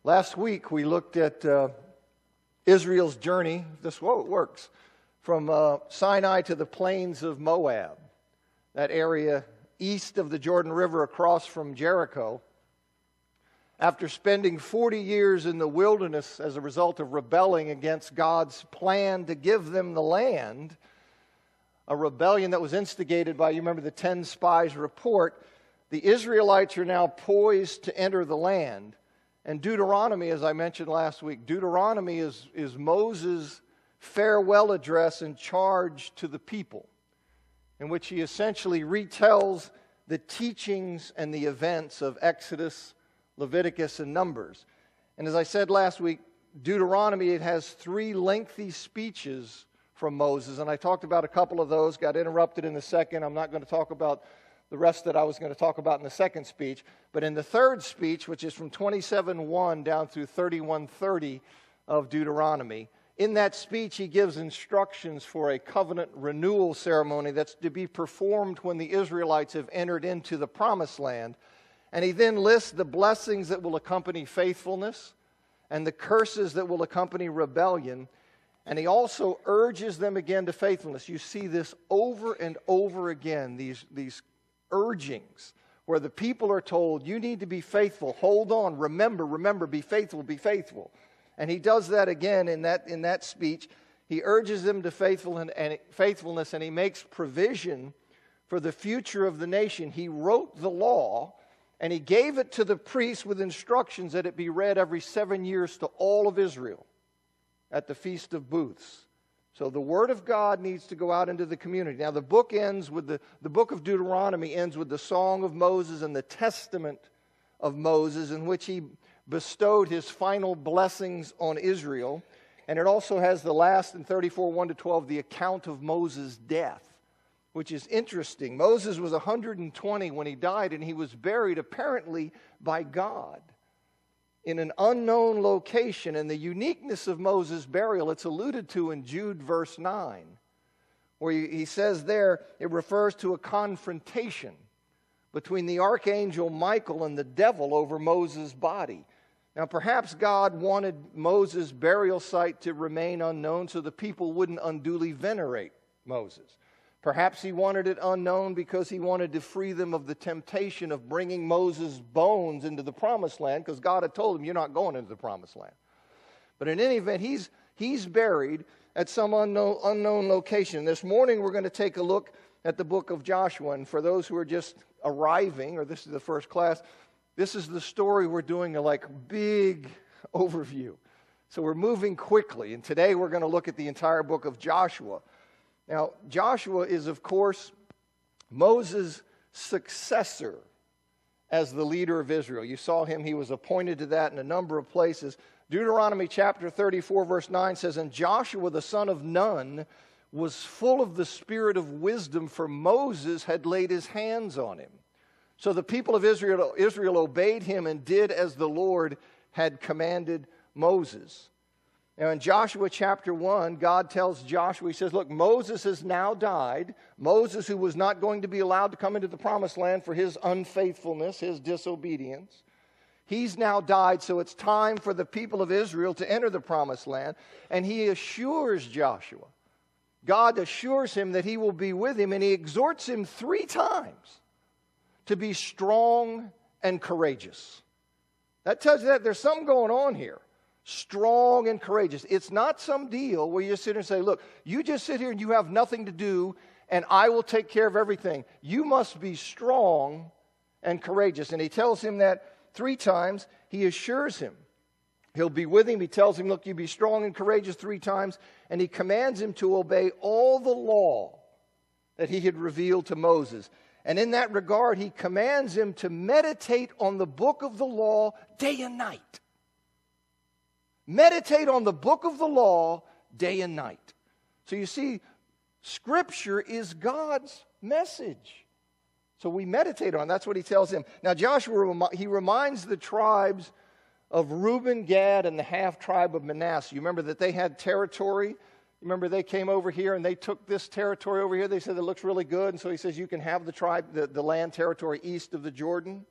Last week we looked at Israel's journey. This is how it works. From Sinai to the plains of Moab, that area east of the Jordan River across from Jericho. After spending 40 years in the wilderness as a result of rebelling against God's plan to give them the land, a rebellion that was instigated by, you remember the 10 spies report, the Israelites are now poised to enter the land. And Deuteronomy, as I mentioned last week, Deuteronomy is Moses' farewell address and charge to the people, in which he essentially retells the teachings and the events of Exodus, Leviticus, and Numbers. And as I said last week, Deuteronomy, it has 3 lengthy speeches from Moses, and I talked about a couple of those, got interrupted in the second. I'm not going to talk about the rest that I was going to talk about in the second speech. But in the third speech, which is from 27:1 down through 31:30 of Deuteronomy, in that speech he gives instructions for a covenant renewal ceremony that's to be performed when the Israelites have entered into the promised land. And he then lists the blessings that will accompany faithfulness and the curses that will accompany rebellion. And he also urges them again to faithfulness. You see this over and over again, these urgings where the people are told, you need to be faithful, hold on, remember, be faithful, be faithful. And he does that again in that speech. He urges them to faithfulness, and he makes provision for the future of the nation. He wrote the law, and he gave it to the priests with instructions that it be read every 7 years to all of Israel at the Feast of Booths. So the Word of God needs to go out into the community. Now the book ends with the book of Deuteronomy ends with the Song of Moses and the Testament of Moses, in which he bestowed his final blessings on Israel. And it also has the last, in 34:1-12, the account of Moses' death, which is interesting. Moses was 120 when he died, and he was buried apparently by God in an unknown location. And the uniqueness of Moses' burial, it's alluded to in Jude verse 9, where he says there, it refers to a confrontation between the archangel Michael and the devil over Moses' body. Now perhaps God wanted Moses' burial site to remain unknown so the people wouldn't unduly venerate Moses. Perhaps he wanted it unknown because he wanted to free them of the temptation of bringing Moses' bones into the promised land, because God had told him, you're not going into the promised land. But in any event, he's buried at some unknown location. This morning we're going to take a look at the book of Joshua. And for those who are just arriving, or this is the first class, this is the story we're doing, a big overview. So we're moving quickly. And today we're going to look at the entire book of Joshua. Now, Joshua is, of course, Moses' successor as the leader of Israel. You saw him, he was appointed to that in a number of places. Deuteronomy chapter 34, verse 9 says, and Joshua the son of Nun was full of the spirit of wisdom, for Moses had laid his hands on him. So the people of Israel obeyed him and did as the Lord had commanded Moses. Now in Joshua chapter 1, God tells Joshua, he says, look, Moses has now died. Moses, who was not going to be allowed to come into the promised land for his unfaithfulness, his disobedience. He's now died, so it's time for the people of Israel to enter the promised land. And he assures Joshua, God assures him that he will be with him, and he exhorts him 3 times to be strong and courageous. That tells you that there's something going on here. Strong and courageous. It's not some deal where you just sit here and say, look, you just sit here and you have nothing to do and I will take care of everything. You must be strong and courageous. And he tells him that 3 times. He assures him he'll be with him. He tells him, look, you be strong and courageous 3 times. And he commands him to obey all the law that he had revealed to Moses. And in that regard, he commands him to meditate on the book of the law day and night. Meditate on the book of the law day and night. So you see, Scripture is God's message. So we meditate on it. That's what he tells him. Now Joshua, he reminds the tribes of Reuben, Gad, and the half-tribe of Manasseh. You remember that they had territory. Remember they came over here and they took this territory over here. They said it looks really good. And so he says you can have the land territory east of the Jordan.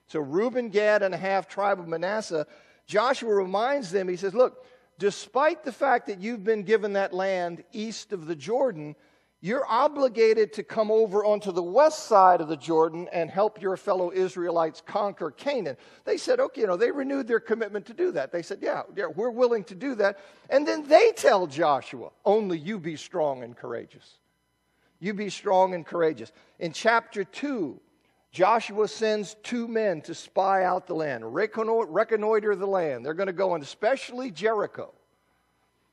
So Reuben, Gad, and a half-tribe of Manasseh, Joshua reminds them, he says, look, despite the fact that you've been given that land east of the Jordan, you're obligated to come over onto the west side of the Jordan and help your fellow Israelites conquer Canaan. They said, okay, they renewed their commitment to do that. They said, yeah, we're willing to do that. And then they tell Joshua, only you be strong and courageous. You be strong and courageous. In chapter 2, Joshua sends 2 men to spy out the land, reconnoiter the land. They're going to go into especially Jericho.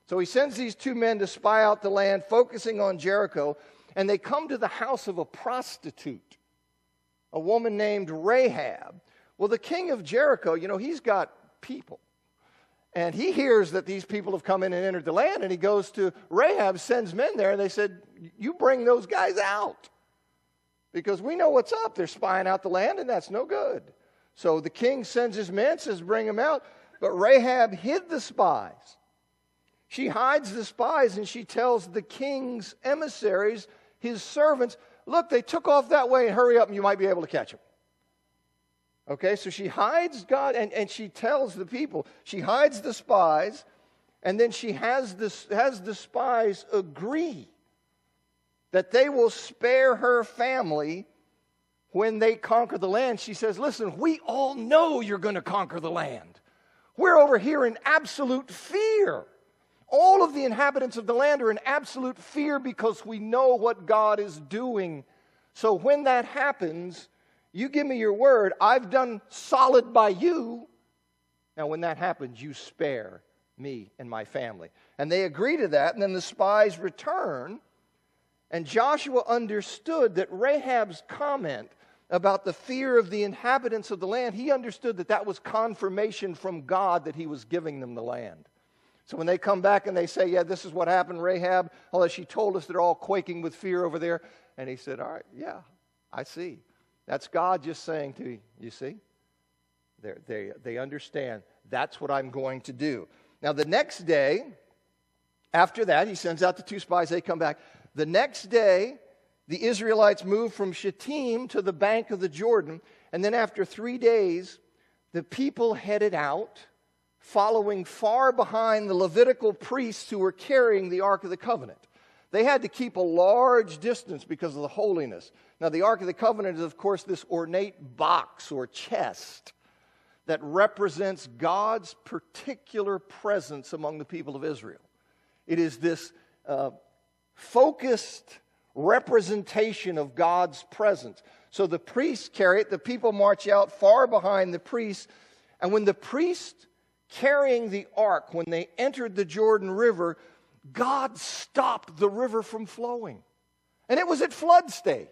So he sends these 2 men to spy out the land, focusing on Jericho, and they come to the house of a prostitute, a woman named Rahab. Well, the king of Jericho, he's got people. And he hears that these people have come in and entered the land, and he goes to Rahab, sends men there, and they said, you bring those guys out. Because we know what's up. They're spying out the land, and that's no good. So the king sends his men, says, bring them out. But Rahab hid the spies. She hides the spies, and she tells the king's emissaries, his servants, look, they took off that way, and hurry up, and you might be able to catch them. Okay, so she hides God, and she tells the people. She hides the spies, and then she has the spies agree that they will spare her family when they conquer the land. She says, listen, we all know you're going to conquer the land. We're over here in absolute fear. All of the inhabitants of the land are in absolute fear because we know what God is doing. So when that happens, you give me your word, I've done solid by you. Now when that happens, you spare me and my family. And they agree to that, and then the spies return. And Joshua understood that Rahab's comment about the fear of the inhabitants of the land, he understood that that was confirmation from God that he was giving them the land. So when they come back and they say, yeah, this is what happened, Rahab, although she told us they're all quaking with fear over there. And he said, all right, yeah, I see. That's God just saying to you, you see? They understand that's what I'm going to do. Now the next day, after that, he sends out the 2 spies, they come back. The next day, the Israelites moved from Shittim to the bank of the Jordan. And then after 3 days, the people headed out, following far behind the Levitical priests who were carrying the Ark of the Covenant. They had to keep a large distance because of the holiness. Now, the Ark of the Covenant is, of course, this ornate box or chest that represents God's particular presence among the people of Israel. It is this focused representation of God's presence. So the priests carry it, the people march out far behind the priests, and when the priests carrying the ark, when they entered the Jordan River, God stopped the river from flowing. And it was at flood stage.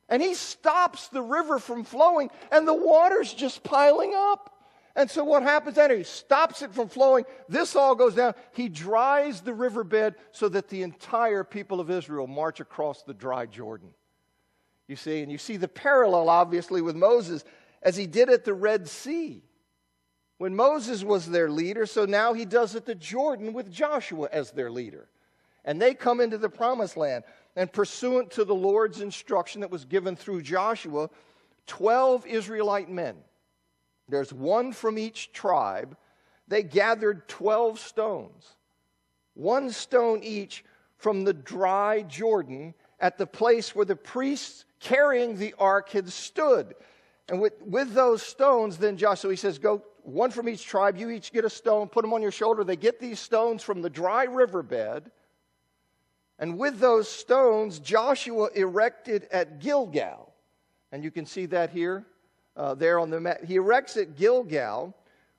And he stops the river from flowing, and the water's just piling up. And so what happens then? He stops it from flowing. This all goes down. He dries the riverbed so that the entire people of Israel march across the dry Jordan. You see, and you see the parallel, obviously, with Moses as he did at the Red Sea. When Moses was their leader, so now he does at the Jordan with Joshua as their leader. And they come into the promised land. And pursuant to the Lord's instruction that was given through Joshua, 12 Israelite men, there's one from each tribe, they gathered 12 stones, 1 stone each from the dry Jordan at the place where the priests carrying the ark had stood. And with those stones, then Joshua, he says, go, 1 from each tribe, you each get a stone, put them on your shoulder. They get these stones from the dry riverbed. And with those stones, Joshua erected at Gilgal. And you can see that here, there on the map. He erects at Gilgal,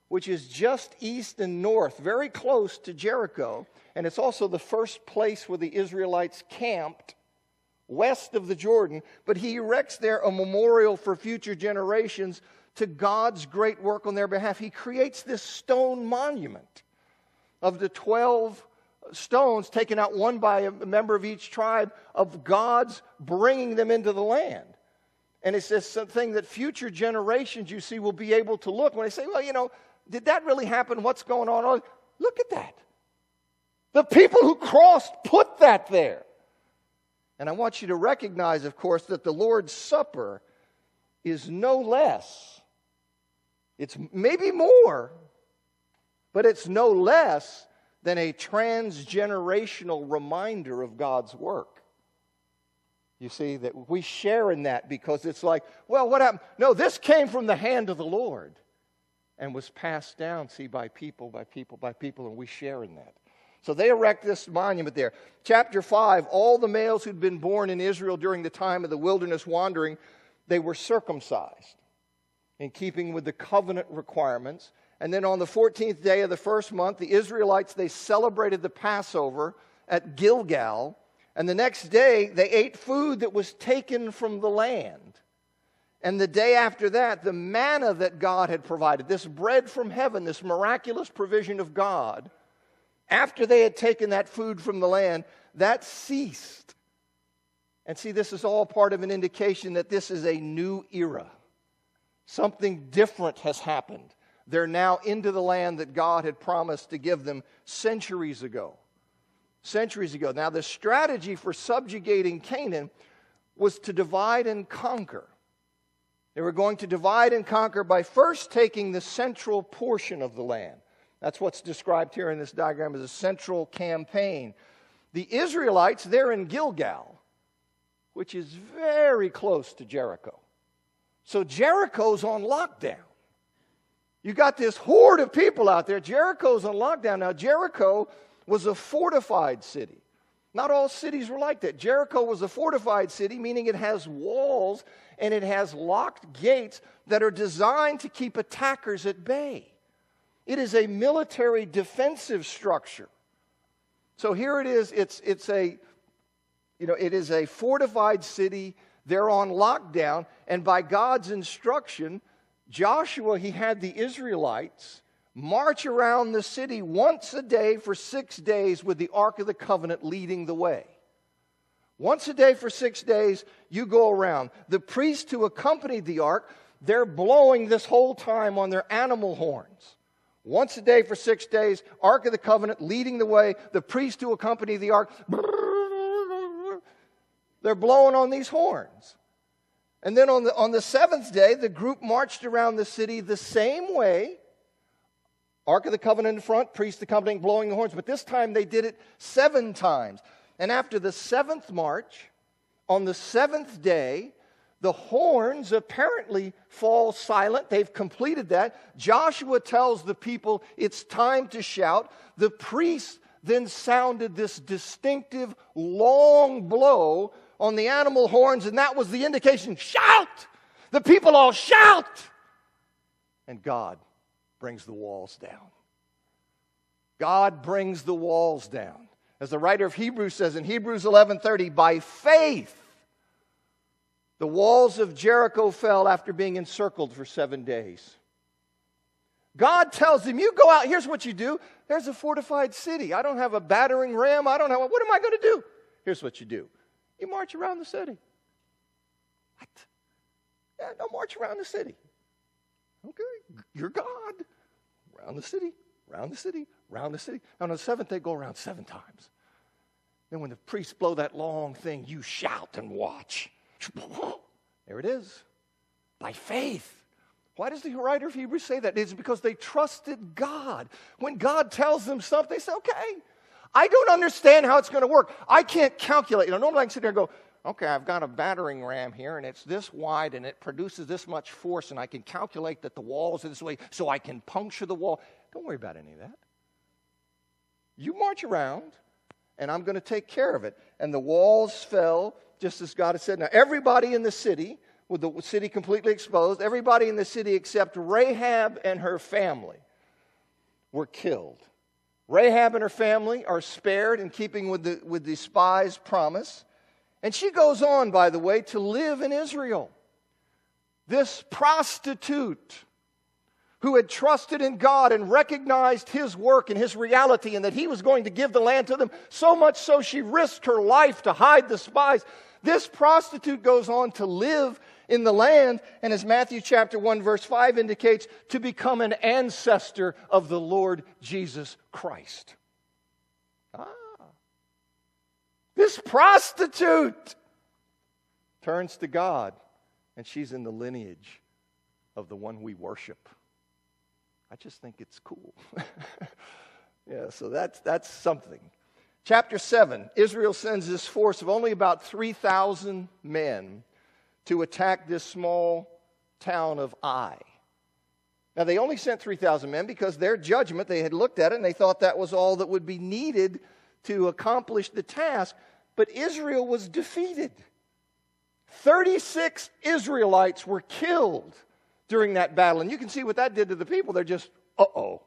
which is just east and north, very close to Jericho. And it's also the first place where the Israelites camped west of the Jordan. But he erects there a memorial for future generations to God's great work on their behalf. He creates this stone monument of the 12 stones taken out one by a member of each tribe of God's bringing them into the land. And it's this thing that future generations, you see, will be able to look when they say, well, did that really happen? What's going on? Look at that. The people who crossed put that there. And I want you to recognize, of course, that the Lord's Supper is no less It's maybe more, but it's no less than a transgenerational reminder of God's work. You see, that we share in that because it's like, well, what happened? No, this came from the hand of the Lord and was passed down, see, by people, and we share in that. So they erect this monument there. Chapter 5, all the males who'd been born in Israel during the time of the wilderness wandering, they were circumcised in keeping with the covenant requirements. And then on the 14th day of the first month, the Israelites, they celebrated the Passover at Gilgal. And the next day, they ate food that was taken from the land. And the day after that, the manna that God had provided, this bread from heaven, this miraculous provision of God, after they had taken that food from the land, that ceased. And see, this is all part of an indication that this is a new era. Something different has happened. They're now into the land that God had promised to give them centuries ago. Centuries ago. Now, the strategy for subjugating Canaan was to divide and conquer. They were going to divide and conquer by first taking the central portion of the land. That's what's described here in this diagram as a central campaign. The Israelites, they're in Gilgal, which is very close to Jericho. So Jericho's on lockdown. You got this horde of people out there. Jericho's on lockdown. Now, Jericho was a fortified city. Not all cities were like that. Jericho was a fortified city, meaning it has walls and it has locked gates that are designed to keep attackers at bay. It is a military defensive structure. So here it is. It is a fortified city. They're on lockdown, and by God's instruction, Joshua, he had the Israelites march around the city once a day for 6 days with the Ark of the Covenant leading the way. Once a day for 6 days, you go around. The priests who accompanied the Ark, they're blowing this whole time on their animal horns. Once a day for 6 days, Ark of the Covenant leading the way. The priests who accompany the Ark, they're blowing on these horns. And then on the seventh day, the group marched around the city the same way. Ark of the Covenant in front, priests accompanying, blowing the horns. But this time they did it 7 times. And after the 7th march, on the 7th day, the horns apparently fall silent. They've completed that. Joshua tells the people it's time to shout. The priests then sounded this distinctive long blow on the animal horns, and that was the indication, shout! The people all shout! And God brings the walls down. God brings the walls down. As the writer of Hebrews says in Hebrews 11:30, by faith, the walls of Jericho fell after being encircled for 7 days. God tells him, you go out, here's what you do. There's a fortified city. I don't have a battering ram. What am I going to do? Here's what you do. You march around the city. What? Yeah, no, march around the city. Okay, you're God. Around the city, around the city, around the city. On the 7th, they go around 7 times. Then when the priests blow that long thing, you shout and watch. There it is. By faith. Why does the writer of Hebrews say that? It's because they trusted God. When God tells them something, they say, okay, I don't understand how it's going to work. I can't calculate. Normally I can sit there and go, okay, I've got a battering ram here, and it's this wide, and it produces this much force, and I can calculate that the walls are this way, so I can puncture the wall. Don't worry about any of that. You march around, and I'm going to take care of it. And the walls fell, just as God had said. Now, everybody in the city, with the city completely exposed, everybody in the city except Rahab and her family were killed. Rahab and her family are spared in keeping with the spies' promise. And she goes on, by the way, to live in Israel. This prostitute who had trusted in God and recognized His work and His reality and that He was going to give the land to them, so much so she risked her life to hide the spies. This prostitute goes on to live in the land, and as Matthew chapter 1 verse 5 indicates, to become an ancestor of the Lord Jesus Christ. This prostitute turns to God, and she's in the lineage of the one we worship. I just think it's cool. Yeah, so that's something. Chapter 7, Israel sends this force of only about 3,000 men to attack this small town of Ai. Now, they only sent 3,000 men because their judgment, they had looked at it and they thought that was all that would be needed to accomplish the task. But Israel was defeated. 36 Israelites were killed during that battle. And you can see what that did to the people. They're just, uh-oh.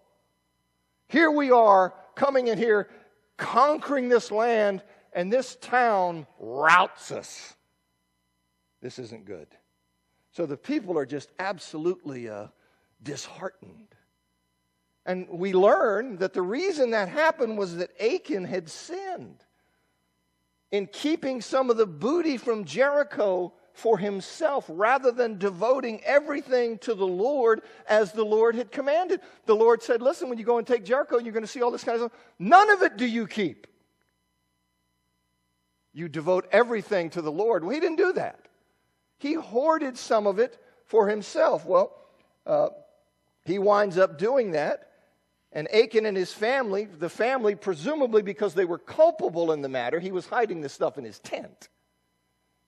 Here we are coming in here, conquering this land, and this town routs us. This isn't good. So the people are just absolutely disheartened. And we learn that the reason that happened was that Achan had sinned in keeping some of the booty from Jericho for himself rather than devoting everything to the Lord as the Lord had commanded. The Lord said, listen, when you go and take Jericho, you're going to see all this kind of stuff. None of it do you keep. You devote everything to the Lord. Well, he didn't do that. He hoarded some of it for himself. Well, he winds up doing that. And Achan and his family, the family, presumably because they were culpable in the matter, he was hiding this stuff in his tent.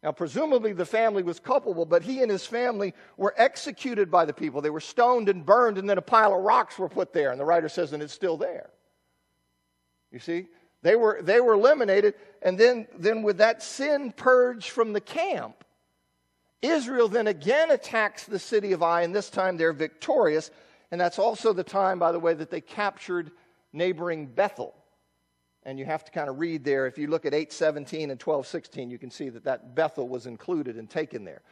Now, presumably the family was culpable, but he and his family were executed by the people. They were stoned and burned, and then a pile of rocks were put there. And the writer says, and it's still there. You see? They were eliminated, and then with that sin purged from the camp, Israel then again attacks the city of Ai, and this time they're victorious. And that's also the time, by the way, that they captured neighboring Bethel. And you have to kind of read there. If you look at 8:17 and 12:16, you can see that Bethel was included and taken there.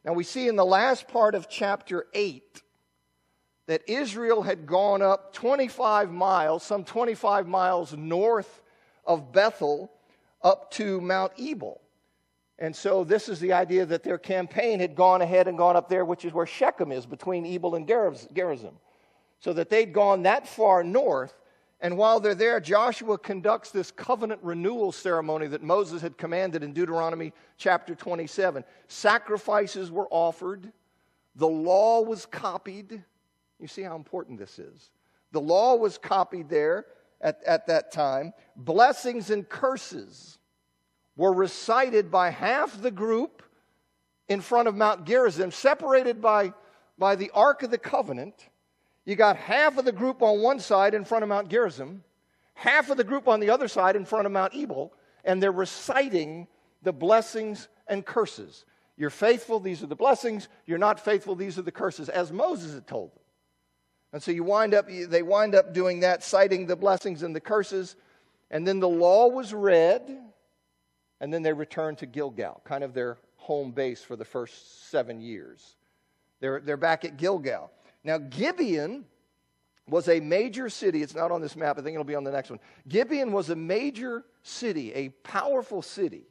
Now we see in the last part of chapter 8 that Israel had gone up 25 miles, some 25 miles north of Bethel, up to Mount Ebal. And so this is the idea that their campaign had gone ahead and gone up there, which is where Shechem is, between Ebal and Gerizim. So that they'd gone that far north, and while they're there, Joshua conducts this covenant renewal ceremony that Moses had commanded in Deuteronomy chapter 27. Sacrifices were offered. The law was copied. You see how important this is. The law was copied there at that time. Blessings and curses were recited by half the group in front of Mount Gerizim, separated by the Ark of the Covenant. You got half of the group on one side in front of Mount Gerizim, half of the group on the other side in front of Mount Ebal, and they're reciting the blessings and curses. You're faithful, these are the blessings. You're not faithful, these are the curses, as Moses had told them. And so they wind up doing that, citing the blessings and the curses, and then the law was read, and then they returned to Gilgal, kind of their home base for the first 7 years. They're back at Gilgal. Now, Gibeon was a major city. It's not on this map. I think it'll be on the next one. Gibeon was a major city, a powerful city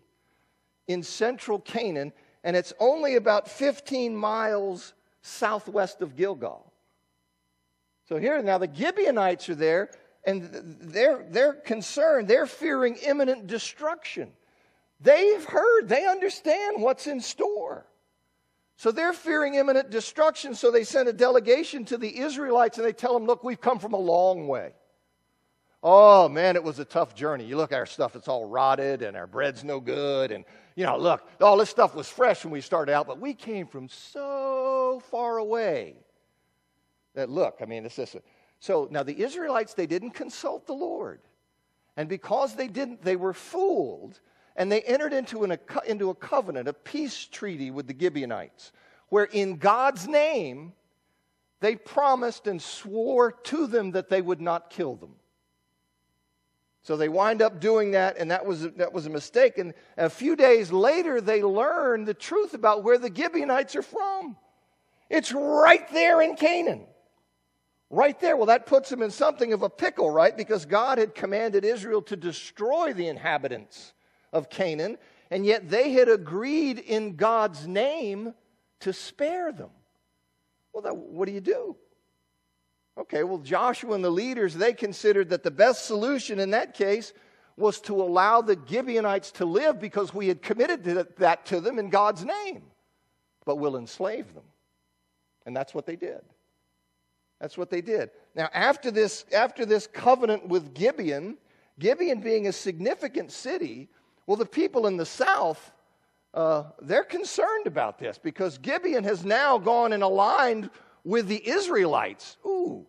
in central Canaan, and it's only about 15 miles southwest of Gilgal. So here, now the Gibeonites are there, and they're concerned. They're fearing imminent destruction. They've heard, they understand what's in store. So they're fearing imminent destruction, so they send a delegation to the Israelites and they tell them, look, we've come from a long way. Oh, man, it was a tough journey. You look at our stuff, it's all rotted and our bread's no good. And, look, all this stuff was fresh when we started out, but we came from so far away that, look, it's this. So now the Israelites, they didn't consult the Lord. And because they didn't, they were fooled. And they entered into a covenant, a peace treaty with the Gibeonites, where in God's name, they promised and swore to them that they would not kill them. So they wind up doing that, and that was a mistake. And a few days later, they learned the truth about where the Gibeonites are from. It's right there in Canaan. Right there. Well, that puts them in something of a pickle, right? Because God had commanded Israel to destroy the inhabitants of Canaan, and yet they had agreed in God's name to spare them. Well, what do you do? Okay, well, Joshua and the leaders, they considered that the best solution in that case was to allow the Gibeonites to live because we had committed that to them in God's name. But we'll enslave them. And that's what they did. That's what they did. Now, after this covenant with Gibeon being a significant city, well, the people in the south, they're concerned about this because Gibeon has now gone and aligned with the Israelites. Ooh,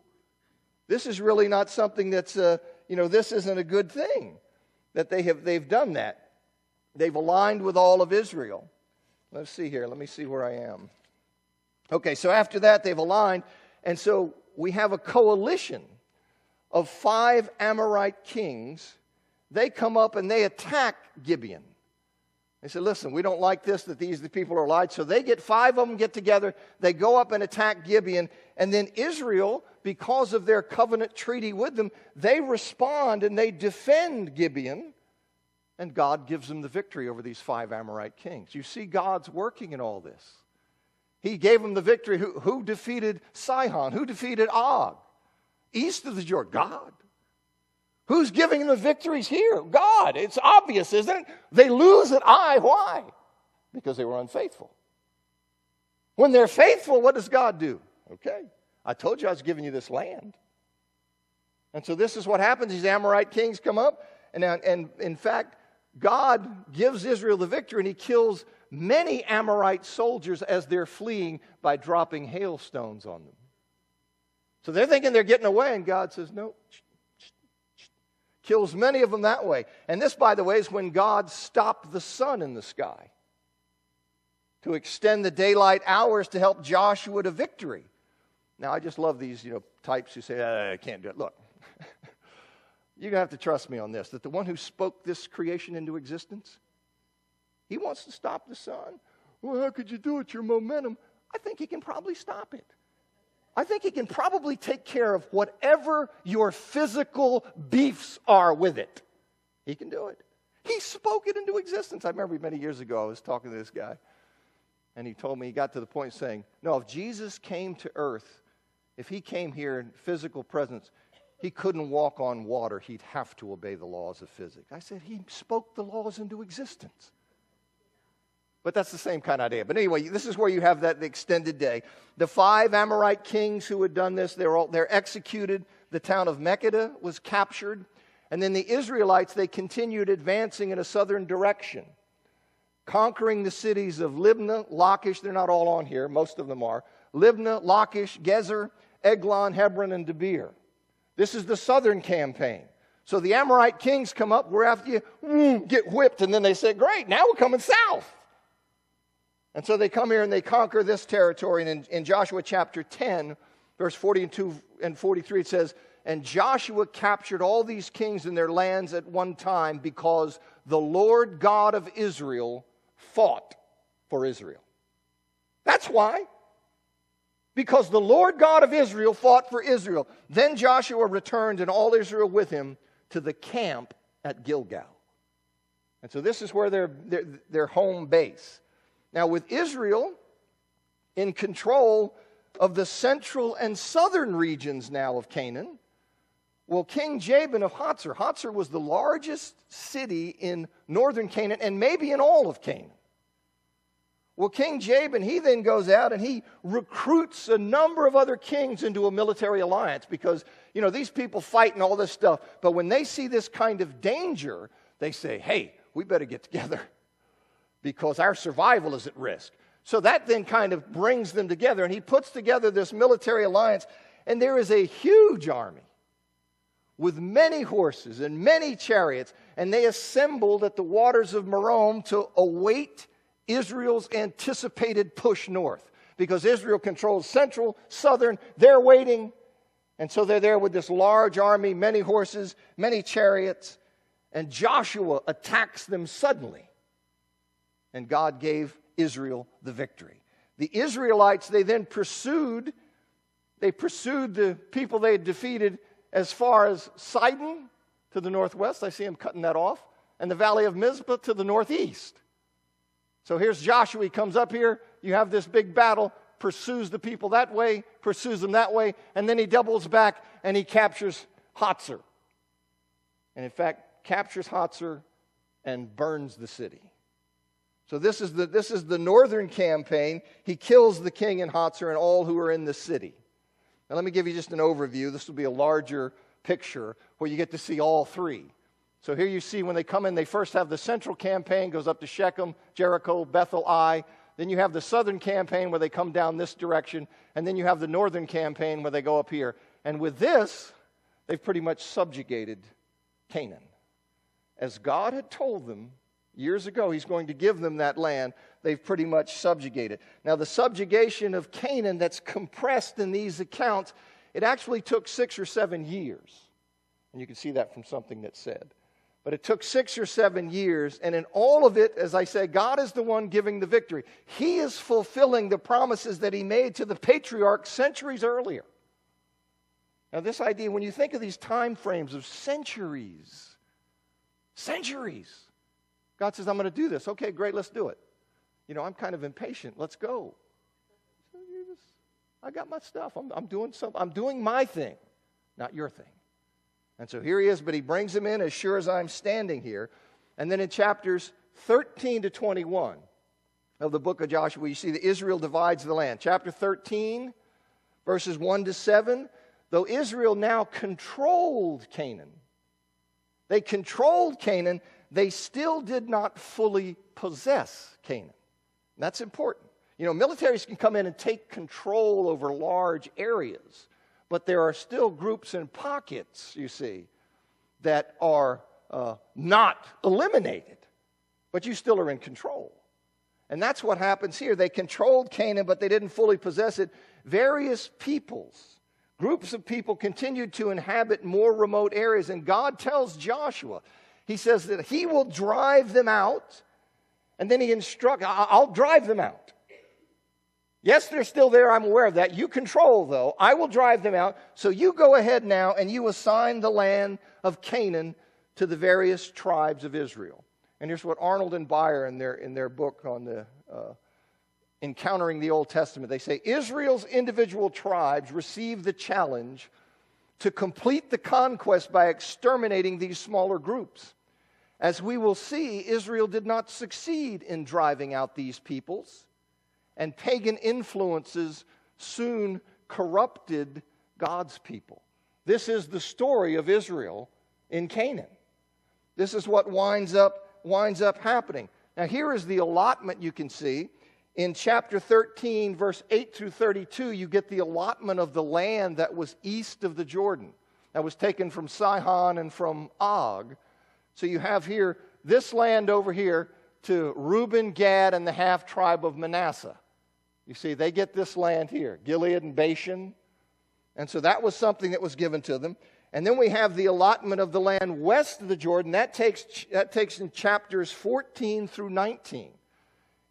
this is really not something that's, this isn't a good thing that they've done that. They've aligned with all of Israel. Let's see here. Let me see where I am. Okay, so after that, they've aligned. And so we have a coalition of 5 Amorite kings. They come up and they attack Gibeon. They said, listen, we don't like this, that the people are allied. So they 5 of them get together. They go up and attack Gibeon. And then Israel, because of their covenant treaty with them, they respond and they defend Gibeon. And God gives them the victory over these 5 Amorite kings. You see God's working in all this. He gave them the victory. Who defeated Sihon? Who defeated Og? East of the Jordan? God. Who's giving them the victories here? God. It's obvious, isn't it? They lose at Ai. Why? Because they were unfaithful. When they're faithful, what does God do? Okay, I told you I was giving you this land. And so this is what happens. These Amorite kings come up. And in fact, God gives Israel the victory, and he kills many Amorite soldiers as they're fleeing by dropping hailstones on them. So they're thinking they're getting away, and God says, no. Kills many of them that way. And this, by the way, is when God stopped the sun in the sky to extend the daylight hours to help Joshua to victory. Now, I just love these, types who say, I can't do it. Look, you're going to have to trust me on this, that the one who spoke this creation into existence, he wants to stop the sun. Well, how could you do it? Your momentum. I think he can probably stop it. I think he can probably take care of whatever your physical beefs are with it. He can do it. He spoke it into existence. I remember many years ago, I was talking to this guy, and he told me, he got to the point saying, no, if Jesus came to earth, if he came here in physical presence, he couldn't walk on water. He'd have to obey the laws of physics. I said, he spoke the laws into existence. But that's the same kind of idea. But anyway, this is where you have the extended day. The 5 Amorite kings who had done this, they're executed. The town of Makkedah was captured. And then the Israelites, they continued advancing in a southern direction, conquering the cities of Libnah, Lachish. They're not all on here. Most of them are. Libnah, Lachish, Gezer, Eglon, Hebron, and Debir. This is the southern campaign. So the Amorite kings come up. We're after you. Get whipped. And then they say, great, now we're coming south. And so they come here and they conquer this territory. And in Joshua chapter 10, verse 42 and 43, it says, and Joshua captured all these kings and their lands at one time because the Lord God of Israel fought for Israel. That's why. Because the Lord God of Israel fought for Israel. Then Joshua returned and all Israel with him to the camp at Gilgal. And so this is where their home base. Now, with Israel in control of the central and southern regions now of Canaan, well, King Jabin of Hatzor. Hatzor was the largest city in northern Canaan and maybe in all of Canaan. Well, King Jabin, he then goes out and he recruits a number of other kings into a military alliance because, these people fight and all this stuff. But when they see this kind of danger, they say, hey, we better get together because our survival is at risk. So that then kind of brings them together, and he puts together this military alliance, and there is a huge army with many horses and many chariots, and they assembled at the waters of Merom to await Israel's anticipated push north. Because Israel controls central, southern, they're waiting, and so they're there with this large army, many horses, many chariots, and Joshua attacks them suddenly. And God gave Israel the victory. The Israelites, they then pursued the people they had defeated as far as Sidon to the northwest. I see them cutting that off. And the valley of Mizpah to the northeast. So here's Joshua. He comes up here. You have this big battle. Pursues the people that way. Pursues them that way. And then he doubles back and he captures Hatzor. And in fact, captures Hatzor and burns the city. So this is the northern campaign. He kills the king in Hatzor and all who are in the city. Now let me give you just an overview. This will be a larger picture where you get to see all three. So here you see when they come in, they first have the central campaign, goes up to Shechem, Jericho, Bethel, Ai. Then you have the southern campaign where they come down this direction. And then you have the northern campaign where they go up here. And with this, they've pretty much subjugated Canaan. As God had told them years ago, He's going to give them that land, they've pretty much subjugated. Now, the subjugation of Canaan that's compressed in these accounts, it actually took 6 or 7 years. And you can see that from something that's said. But it took 6 or 7 years, and in all of it, as I say, God is the one giving the victory. He is fulfilling the promises that He made to the patriarchs centuries earlier. Now, this idea, when you think of these time frames of centuries, God says, I'm going to do this. Okay, great, let's do it. You know, I'm kind of impatient. Let's go. So I got my stuff. I'm doing something. I'm doing my thing, not your thing. And so here He is, but He brings him in as sure as I'm standing here. And then in chapters 13 to 21 of the book of Joshua, you see that Israel divides the land. Chapter 13, verses 1 to 7, though Israel now controlled Canaan, they controlled Canaan, they still did not fully possess Canaan. And that's important. You know, militaries can come in and take control over large areas, but there are still groups and pockets, you see, that are not eliminated, but you still are in control. And that's what happens here. They controlled Canaan, but they didn't fully possess it. Various peoples, groups of people continued to inhabit more remote areas, and God tells Joshua, He says that He will drive them out, and then He instructs, I'll drive them out. Yes, they're still there. I'm aware of that. You control, though. I will drive them out. So you go ahead now and you assign the land of Canaan to the various tribes of Israel. And here's what Arnold and Beyer in their book on the Encountering the Old Testament, they say, Israel's individual tribes received the challenge to complete the conquest by exterminating these smaller groups. As we will see, Israel did not succeed in driving out these peoples, and pagan influences soon corrupted God's people. This is the story of Israel in Canaan. This is what winds up happening. Now here is the allotment you can see. In chapter 13, verse 8 through 32, you get the allotment of the land that was east of the Jordan. That was taken from Sihon and from Og. So you have here this land over here to Reuben, Gad, and the half-tribe of Manasseh. You see, they get this land here, Gilead and Bashan. And so that was something that was given to them. And then we have the allotment of the land west of the Jordan. That takes in chapters 14 through 19.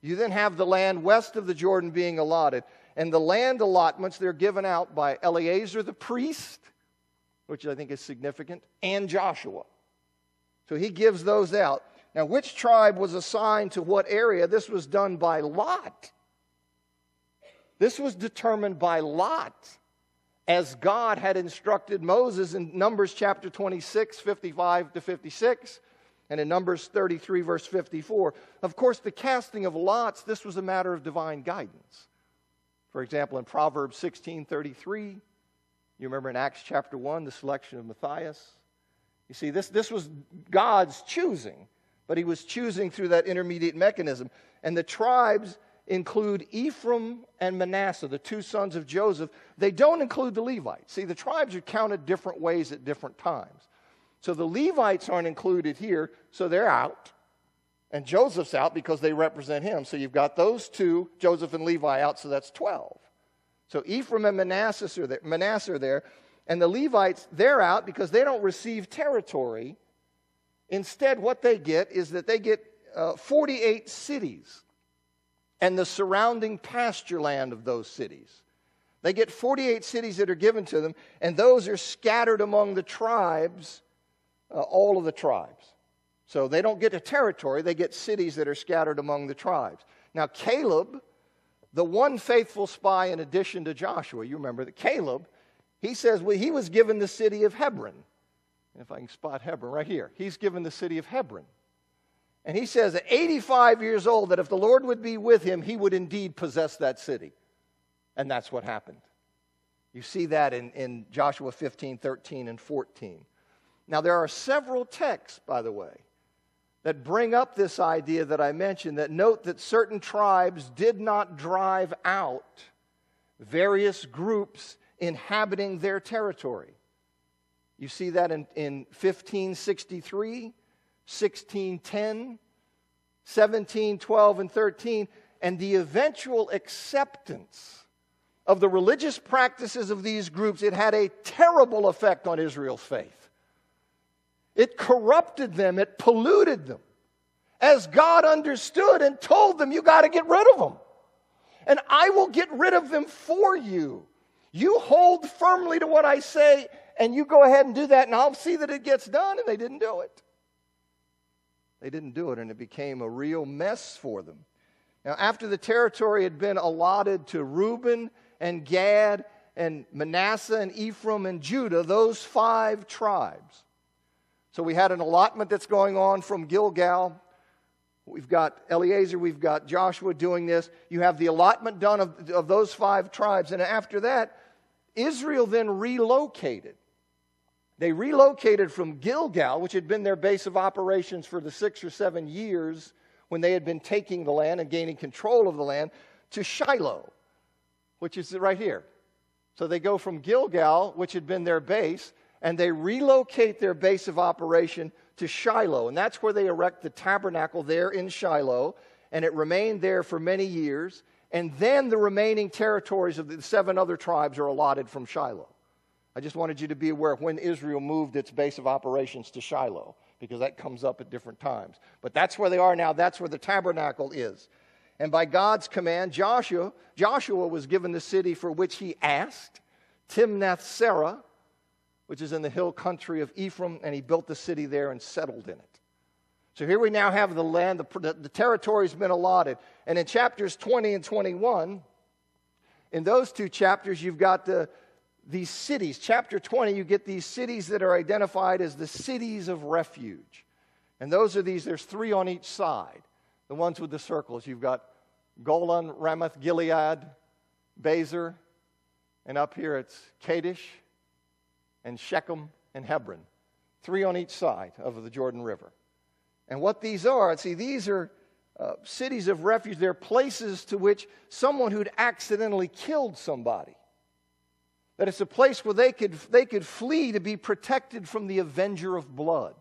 You then have the land west of the Jordan being allotted. And the land allotments, they're given out by Eleazar the priest, which I think is significant, and Joshua. So he gives those out. Now, which tribe was assigned to what area? This was done by lot. This was determined by lot, as God had instructed Moses in Numbers chapter 26, 55 to 56, and in Numbers 33, verse 54. Of course, the casting of lots, this was a matter of divine guidance. For example, in Proverbs 16:33, you remember in Acts chapter 1, the selection of Matthias. You see, this was God's choosing, but He was choosing through that intermediate mechanism. And the tribes include Ephraim and Manasseh, the two sons of Joseph. They don't include the Levites. See, the tribes are counted different ways at different times. So the Levites aren't included here, so they're out. And Joseph's out because they represent him. So you've got those two, Joseph and Levi, out, so that's 12. So Ephraim and Manasseh are there. And the Levites, they're out because they don't receive territory. Instead, what they get is that they get 48 cities and the surrounding pasture land of those cities. They get 48 cities that are given to them, and those are scattered among the tribes, all of the tribes. So they don't get a territory, they get cities that are scattered among the tribes. Now Caleb, the one faithful spy in addition to Joshua, you remember that Caleb, he says, well, he was given the city of Hebron. And if I can spot Hebron right here, he's given the city of Hebron. And he says at 85 years old that if the Lord would be with him, he would indeed possess that city. And that's what happened. You see that in Joshua 15, 13, and 14. Now, there are several texts, by the way, that bring up this idea that I mentioned, that note that certain tribes did not drive out various groups inhabiting their territory. You see that in 1563, 1610, 1712, and 13, and the eventual acceptance of the religious practices of these groups, it had a terrible effect on Israel's faith. It corrupted them, it polluted them, as God understood and told them, you got to get rid of them. And I will get rid of them for you. You hold firmly to what I say, and you go ahead and do that, and I'll see that it gets done. And they didn't do it. They didn't do it, and it became a real mess for them. Now, after the territory had been allotted to Reuben and Gad and Manasseh and Ephraim and Judah, those 5 tribes. So we had an allotment that's going on from Gilgal. We've got Eleazar, we've got Joshua doing this. You have the allotment done of those 5 tribes. And after that, Israel then relocated. They relocated from Gilgal, which had been their base of operations for the 6 or 7 years when they had been taking the land and gaining control of the land, to Shiloh, which is right here. So they go from Gilgal, which had been their base, and they relocate their base of operation to Shiloh. And that's where they erect the tabernacle there in Shiloh, and it remained there for many years. And then the remaining territories of the 7 other tribes are allotted from Shiloh. I just wanted you to be aware of when Israel moved its base of operations to Shiloh, because that comes up at different times. But that's where they are now. That's where the tabernacle is. And by God's command, Joshua was given the city for which he asked, Timnath-Serah, which is in the hill country of Ephraim, and he built the city there and settled in it. So here we now have the land, the territory's been allotted. And in chapters 20 and 21, in those 2 chapters, you've got these cities. Chapter 20, you get these cities that are identified as the cities of refuge. And those are there's 3 on each side. The ones with the circles. You've got Golan, Ramoth, Gilead, Bezer, and up here it's Kadesh, and Shechem, and Hebron. 3 on each side of the Jordan River. And what these are, these are cities of refuge. They're places to which someone who'd accidentally killed somebody, that it's a place where they could flee to be protected from the avenger of blood.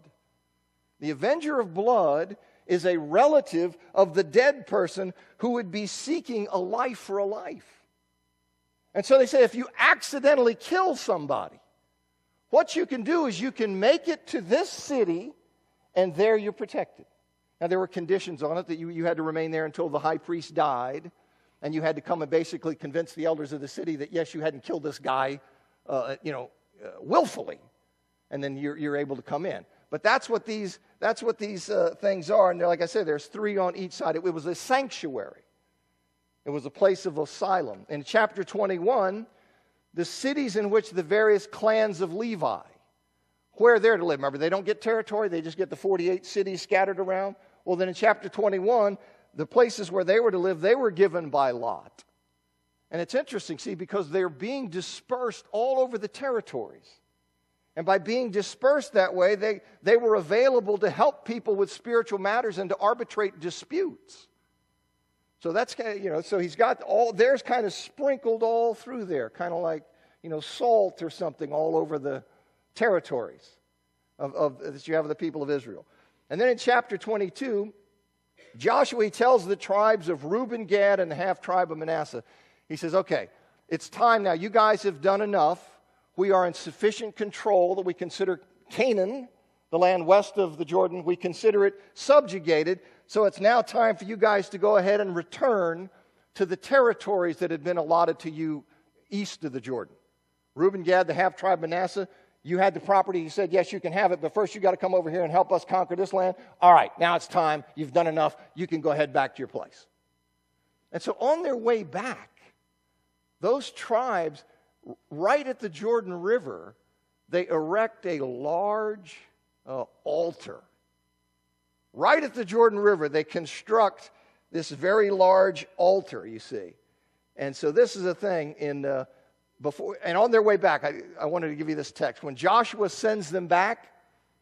The avenger of blood is a relative of the dead person who would be seeking a life for a life. And so they say if you accidentally kill somebody, what you can do is you can make it to this city, and there you're protected. Now, there were conditions on it that you had to remain there until the high priest died, and you had to come and basically convince the elders of the city that, yes, you hadn't killed this guy, willfully, and then you're able to come in. But that's what these things are, and like I said, there's 3 on each side. It was a sanctuary. It was a place of asylum. In chapter 21, the cities in which the various clans of Levi, where they're to live. Remember, they don't get territory. They just get the 48 cities scattered around. Well, then in chapter 21, the places where they were to live, they were given by lot. And it's interesting, because they're being dispersed all over the territories. And by being dispersed that way, they were available to help people with spiritual matters and to arbitrate disputes. So that's kind of, so he's got there's kind of sprinkled all through there, kind of like, salt or something all over the territories that you have of the people of Israel. And then in chapter 22, Joshua tells the tribes of Reuben, Gad, and the half tribe of Manasseh, he says, okay, it's time now. You guys have done enough. We are in sufficient control that we consider Canaan, the land west of the Jordan, we consider it subjugated. So it's now time for you guys to go ahead and return to the territories that had been allotted to you east of the Jordan. Reuben, Gad, the half tribe Manasseh, you had the property. You said, yes, you can have it, but first you got to come over here and help us conquer this land. All right, now it's time. You've done enough. You can go ahead back to your place. And so on their way back, those tribes, right at the Jordan River, they erect a large altar. Right at the Jordan River, they construct this very large altar, you see. And so this is a thing in and on their way back, I wanted to give you this text. When Joshua sends them back,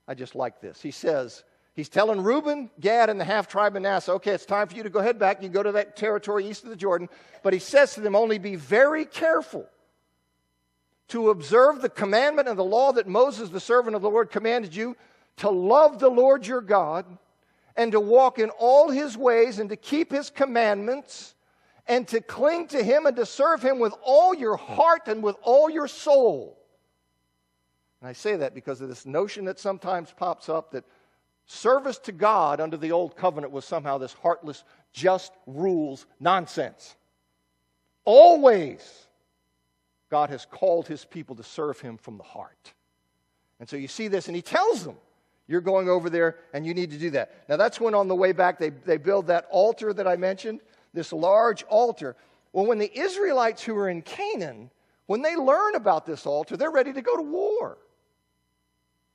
I just like this. He says, he's telling Reuben, Gad, and the half-tribe of Manasseh, okay, it's time for you to go head back. You go to that territory east of the Jordan. But he says to them, only be very careful to observe the commandment and the law that Moses, the servant of the Lord, commanded you, to love the Lord your God, and to walk in all his ways, and to keep his commandments, and to cling to him and to serve him with all your heart and with all your soul. And I say that because of this notion that sometimes pops up that service to God under the old covenant was somehow this heartless, just rules nonsense. Always, God has called his people to serve him from the heart. And so you see this, and he tells them, you're going over there and you need to do that. Now that's when on the way back they build that altar that I mentioned, this large altar. Well, when the Israelites who are in Canaan, when they learn about this altar, they're ready to go to war.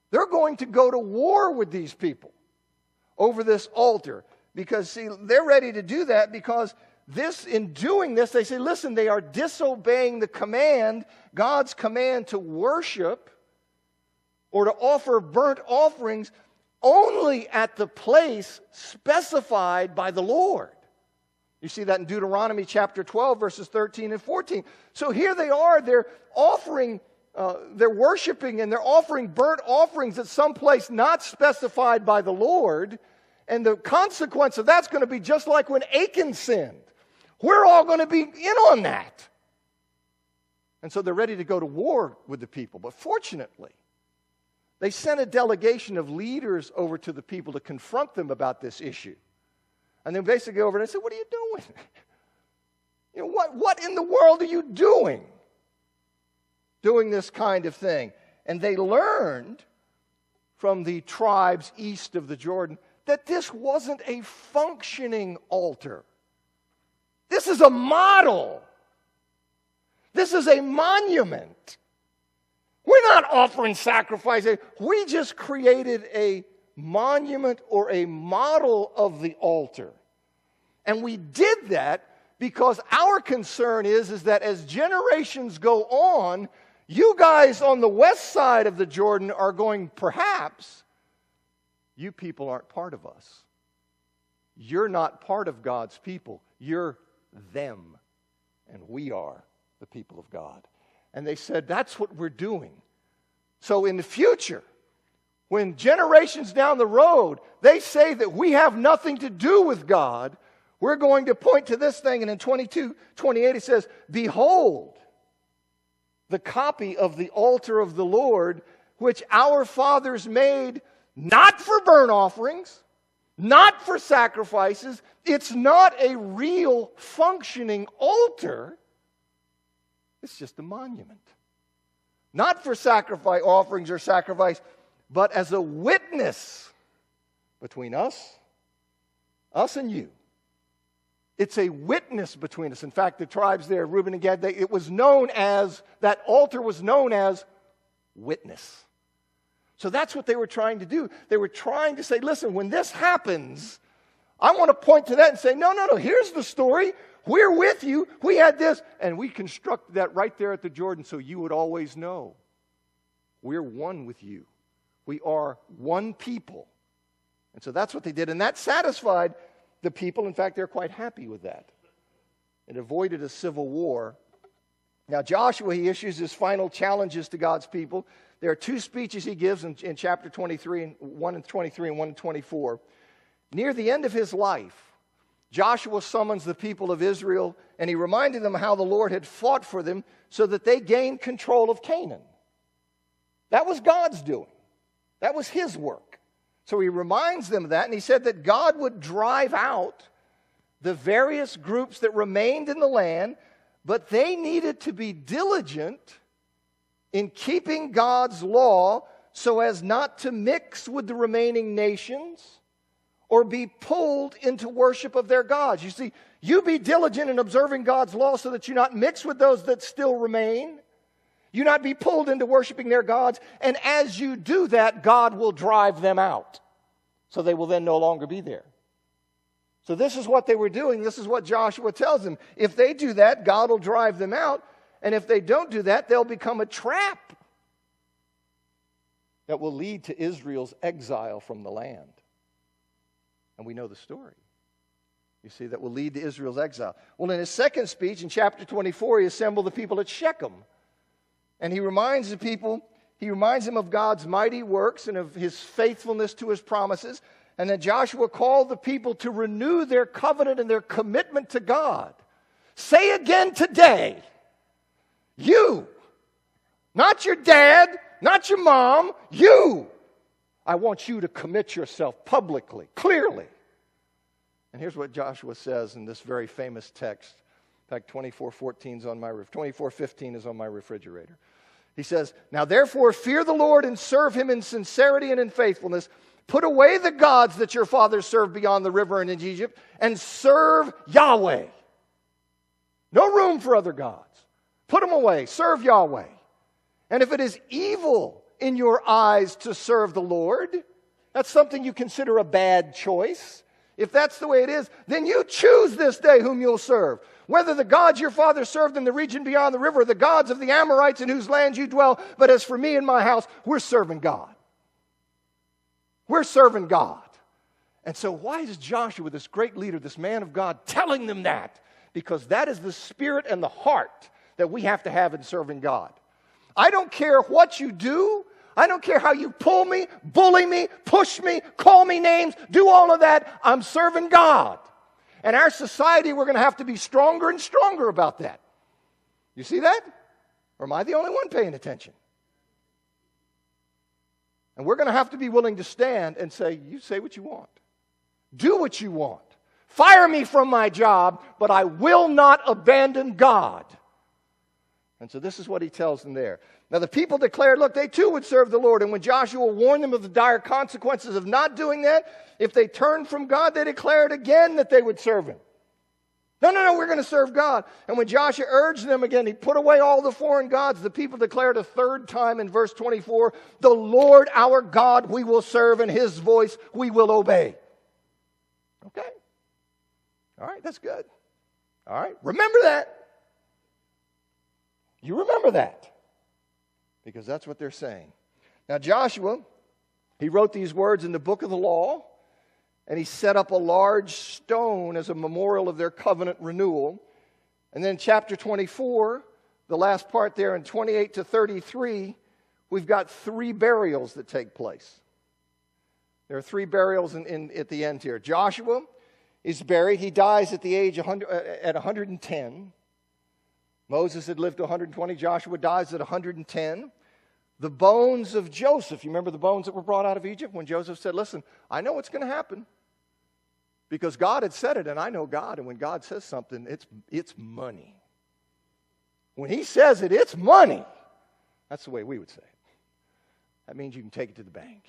They're going to go to war with these people over this altar. Because, see, they're ready to do that because in doing this, they say, listen, they are disobeying the command, God's command to worship or to offer burnt offerings only at the place specified by the Lord. You see that in Deuteronomy chapter 12, verses 13 and 14. So here they are, they're offering, they're worshiping and they're offering burnt offerings at some place not specified by the Lord. And the consequence of that's going to be just like when Achan sinned. We're all going to be in on that. And so they're ready to go to war with the people. But fortunately, they sent a delegation of leaders over to the people to confront them about this issue. And then basically go over and said, what are you doing? You know, what in the world are you doing? Doing this kind of thing. And they learned from the tribes east of the Jordan that this wasn't a functioning altar. This is a model. This is a monument. We're not offering sacrifices. We just created a monument or a model of the altar. And we did that because our concern is that as generations go on, you guys on the west side of the Jordan are going, perhaps, you people aren't part of us. You're not part of God's people. You're them. And we are the people of God. And they said, that's what we're doing. So in the future, when generations down the road, they say that we have nothing to do with God, we're going to point to this thing. And in 22:28 it says, behold, the copy of the altar of the Lord, which our fathers made not for burnt offerings, not for sacrifices. It's not a real functioning altar. It's just a monument. Not for sacrifice offerings or sacrifice, but as a witness between us and you. It's a witness between us. In fact, the tribes there, Reuben and Gad, that altar was known as witness. So that's what they were trying to do. They were trying to say, listen, when this happens, I want to point to that and say, no, here's the story. We're with you. We had this. And we constructed that right there at the Jordan so you would always know. We're one with you. We are one people. And so that's what they did. And that satisfied the people. In fact, they're quite happy with that. It avoided a civil war. Now, Joshua, he issues his final challenges to God's people. There are two speeches he gives in chapter 23, one in 23 and one in 24. Near the end of his life, Joshua summons the people of Israel, and he reminded them how the Lord had fought for them so that they gained control of Canaan. That was God's doing. That was his work. So he reminds them of that, and he said that God would drive out the various groups that remained in the land, but they needed to be diligent in keeping God's law so as not to mix with the remaining nations or be pulled into worship of their gods. You see, you be diligent in observing God's law so that you not mix with those that still remain. You not be pulled into worshiping their gods. And as you do that, God will drive them out. So they will then no longer be there. So this is what they were doing. This is what Joshua tells them. If they do that, God will drive them out. And if they don't do that, they'll become a trap that will lead to Israel's exile from the land. And we know the story. You see, that will lead to Israel's exile. Well, in his second speech, in chapter 24, he assembled the people at Shechem. And he reminds them of God's mighty works and of his faithfulness to his promises. And then Joshua called the people to renew their covenant and their commitment to God. Say again today, you, not your dad, not your mom, you. I want you to commit yourself publicly, clearly. And here's what Joshua says in this very famous text. In fact, 24:15 is on my 24:15 is on my refrigerator. He says, "Now therefore fear the Lord and serve him in sincerity and in faithfulness. Put away the gods that your fathers served beyond the river and in Egypt, and serve Yahweh." No room for other gods. Put them away. Serve Yahweh. And if it is evil in your eyes to serve the Lord, that's something you consider a bad choice. If that's the way it is, then you choose this day whom you'll serve. Whether the gods your father served in the region beyond the river, or the gods of the Amorites in whose land you dwell. But as for me and my house, we're serving God. We're serving God. And so why is Joshua, this great leader, this man of God, telling them that? Because that is the spirit and the heart that we have to have in serving God. I don't care what you do. I don't care how you pull me, bully me, push me, call me names, do all of that. I'm serving God. And our society, we're going to have to be stronger and stronger about that. You see that? Or am I the only one paying attention? And we're going to have to be willing to stand and say, you say what you want. Do what you want. Fire me from my job, but I will not abandon God. And so this is what he tells them there. Now the people declared, look, they too would serve the Lord. And when Joshua warned them of the dire consequences of not doing that, if they turned from God, they declared again that they would serve him. No, we're going to serve God. And when Joshua urged them again, he put away all the foreign gods. The people declared a third time in verse 24, the Lord our God we will serve, and his voice we will obey. Okay. All right, that's good. All right, remember that. You remember that. Because that's what they're saying. Now Joshua, he wrote these words in the book of the law, and he set up a large stone as a memorial of their covenant renewal. And then chapter 24, the last part there in 28 to 33, we've got 3 burials that take place. There are 3 burials at the end here. Joshua is buried. He dies at the age at 110. Moses had lived to 120. Joshua dies at 110. The bones of Joseph, you remember the bones that were brought out of Egypt when Joseph said, listen, I know what's going to happen because God had said it and I know God. And when God says something, it's money. When he says it, it's money. That's the way we would say it. That means you can take it to the bank,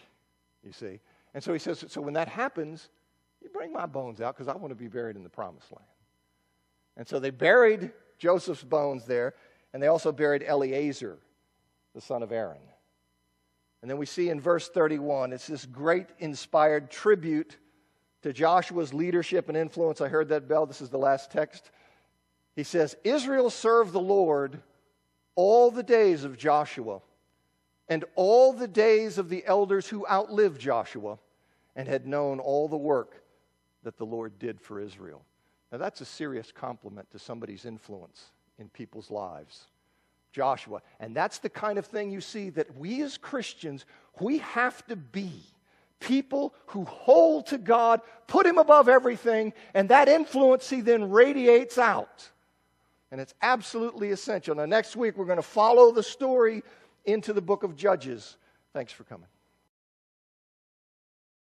you see. And so he says, so when that happens, you bring my bones out because I want to be buried in the promised land. And so they buried Joseph's bones there, and they also buried Eleazar, the son of Aaron. And then we see in verse 31, it's this great inspired tribute to Joshua's leadership and influence. I heard that bell. This is the last text. He says, Israel served the Lord all the days of Joshua and all the days of the elders who outlived Joshua and had known all the work that the Lord did for Israel. Now that's a serious compliment to somebody's influence in people's lives. Joshua. And that's the kind of thing you see that we as Christians, we have to be people who hold to God, put him above everything, and that influence he then radiates out. And it's absolutely essential. Now next week we're going to follow the story into the book of Judges. Thanks for coming.